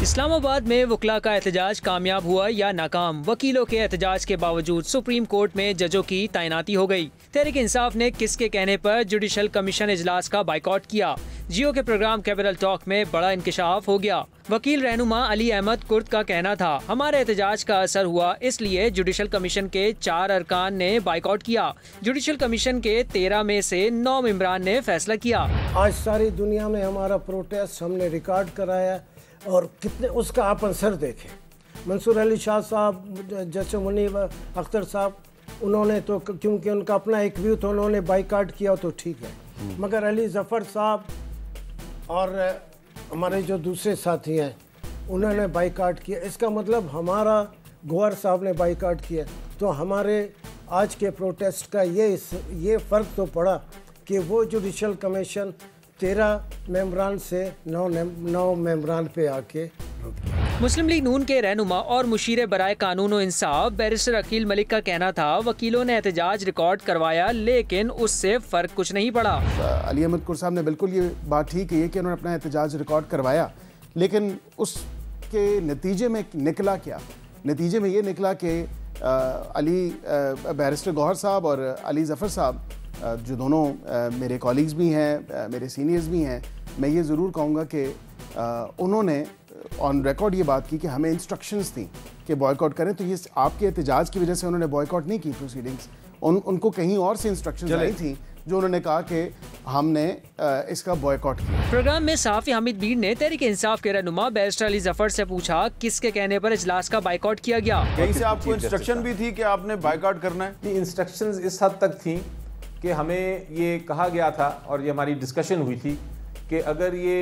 इस्लामाबाद में वकला का एहतजाज कामयाब हुआ या नाकाम? वकीलों के एहतजाज के बावजूद सुप्रीम कोर्ट में जजों की तैनाती हो गई। तहरीक इंसाफ ने किसके कहने पर जुडिशल कमीशन इजलास का बाइकॉट किया? जियो के प्रोग्राम कैपिटल टॉक में बड़ा इंकशाफ हो गया। वकील रहनुमा अली अहमद कुर्द का कहना था, हमारे एहतजाज का असर हुआ, इसलिए जुडिशल कमीशन के 4 अरकान ने बाइकॉट किया। जुडिशल कमीशन के 13 में से 9 मेंबरान ने फैसला किया। आज सारी दुनिया में हमारा प्रोटेस्ट हमने रिकॉर्ड कराया और कितने उसका आप असर देखें। मंसूर अली शाह साहब, जस्टिस मुनीब अख्तर साहब, उन्होंने तो क्योंकि उनका अपना एक व्यू था, उन्होंने बाइकॉट किया तो ठीक है, मगर अली जफ़र साहब और हमारे जो दूसरे साथी हैं उन्होंने बाइकॉट किया। इसका मतलब हमारा गौहर साहब ने बाइकॉट किया, तो हमारे आज के प्रोटेस्ट का ये फ़र्क तो पड़ा कि वो जुडिशल कमीशन 13 मेंबरान से 9 मेंबरान पे आके रुक गया। मुस्लिम लीग नून के रहनुमा और मुशीर बराए कानून और इंसाफ बैरिस्टर अकील मलिक का कहना था, वकीलों ने एहतजाज रिकॉर्ड करवाया लेकिन उससे फ़र्क कुछ नहीं पड़ा। अली अहमद कुर्द साहब ने बिल्कुल ये बात ठीक है कि उन्होंने अपना एहतजाज रिकॉर्ड करवाया, लेकिन उसके नतीजे में निकला क्या? नतीजे में ये निकला कि बैरिस्टर गौहर साहब और अली जफ़र साहब, जो दोनों मेरे कॉलीग्स भी हैं, मेरे सीनियर्स भी हैं, मैं ये ज़रूर कहूँगा कि उन्होंने ऑन रिकॉर्ड ये बात की कि हमें इंस्ट्रक्शंस थी कि बॉयकॉट करें, तो ये आपके एहतजाज की वजह से उन्होंने बॉयकॉट नहीं की प्रोसीडिंग्स। उनको कहीं और से इंस्ट्रक्शंस आई थी जो उन्होंने कहा कि हमने इसका बॉयकॉट किया। प्रोग्राम में सहाफ़ी हामिद बीर ने तहरीक इंसाफ के रहनुमा बैरिस्टर अली जफर से पूछा, किसके कहने पर इजलास का बाइकॉट किया गया? कहीं से आपको इंस्ट्रक्शन भी थी कि आपने बाइकॉट करना है? इंस्ट्रक्शंस इस हद तक थी कि हमें ये कहा गया था और ये हमारी डिस्कशन हुई थी कि अगर ये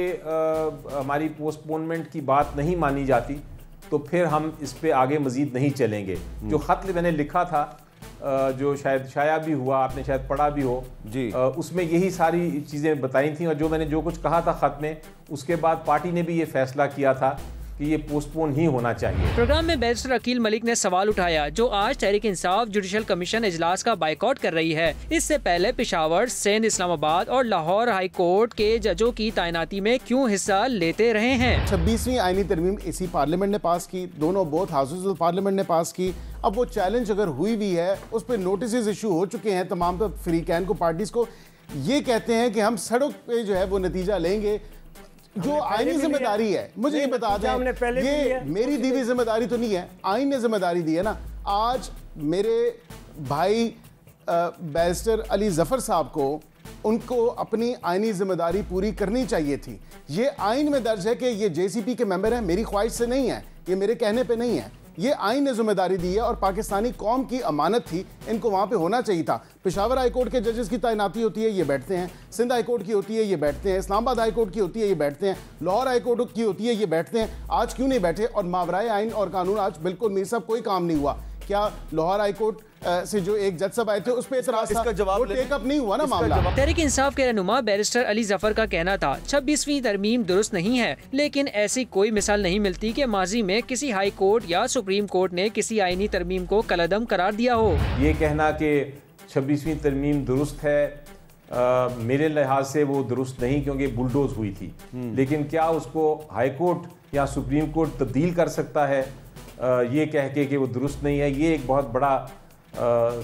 हमारी पोस्टपोनमेंट की बात नहीं मानी जाती तो फिर हम इस पे आगे मज़ीद नहीं चलेंगे। जो ख़त मैंने लिखा था, जो शायद शाया भी हुआ, आपने शायद पढ़ा भी हो जी, उसमें यही सारी चीज़ें बताई थी और जो कुछ कहा था ख़त में, उसके बाद पार्टी ने भी ये फैसला किया था कि ये पोस्टपोन ही होना चाहिए। प्रोग्राम में बैरिस्टर अकील मलिक ने सवाल उठाया, जो आज तहरीक इंसाफ जुडिशल कमीशन इजलास का बाइकॉट कर रही है, इससे पहले पेशावर, सिंध, इस्लामाबाद और लाहौर हाई कोर्ट के जजों की तैनाती में क्यों हिस्सा लेते रहे हैं? 26वीं आईनी तरमीम इसी पार्लियामेंट ने पास की, दोनों बोथ हाउसेज ऑफ पार्लियामेंट ने पास की। अब वो चैलेंज अगर हुई भी है, उस पर नोटिस इशू हो चुके हैं तमाम फ्रीकैन को, पार्टीज को। ये कहते हैं कि हम सड़क पे जो है वो नतीजा लेंगे, जो आईनी जिम्मेदारी है। मुझे ये बता दें, ये मेरी दी हुई जिम्मेदारी तो नहीं है, आईन ने जिम्मेदारी दी है ना। आज मेरे भाई बैरिस्टर अली जफ़र साहब को, उनको अपनी आईनी जिम्मेदारी पूरी करनी चाहिए थी। ये आईन में दर्ज है कि ये जेसीपी के मेंबर हैं, मेरी ख्वाहिश से नहीं है, ये मेरे कहने पे नहीं है, ये आईन ने जिम्मेदारी दी है और पाकिस्तानी कौम की अमानत थी, इनको वहाँ पे होना चाहिए था। पेशावर हाई कोर्ट के जजेस की तैनाती होती है, ये बैठते हैं। सिंध हाई कोर्ट की होती है, ये बैठते हैं। इस्लामाबाद हाई कोर्ट की होती है, ये बैठते हैं। लाहौर हाई कोर्ट की होती है, ये बैठते हैं। आज क्यों नहीं बैठे? और मावराए आईन और कानून आज बिल्कुल मीर साहब कोई काम नहीं हुआ। क्या लाहौर हाई कोर्ट से जो एक जज साहब आए थे उस पे इतराज था, वो टेकअप नहीं हुआ ना मामला। तहरीक इंसाफ के रहनुमा बैरिस्टर अली जफर का कहना था, 26वीं तरमीम दुरुस्त नहीं है, लेकिन ऐसी कोई मिसाल नहीं मिलती कि माजी में किसी हाई कोर्ट या सुप्रीम कोर्ट ने किसी आईनी तरमीम को कलअदम करार दिया हो। ये कहना कि 26वीं तरमीम दुरुस्त है, मेरे लिहाज से वो दुरुस्त नहीं, क्योंकि बुलडोज हुई थी। लेकिन क्या उसको हाई कोर्ट या सुप्रीम कोर्ट तब्दील कर सकता है ये कह के कि वो दुरुस्त नहीं है? ये एक बहुत बड़ा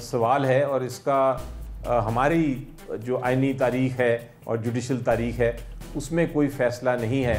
सवाल है और इसका हमारी जो आईनी तारीख है और जुडिशल तारीख है उसमें कोई फ़ैसला नहीं है।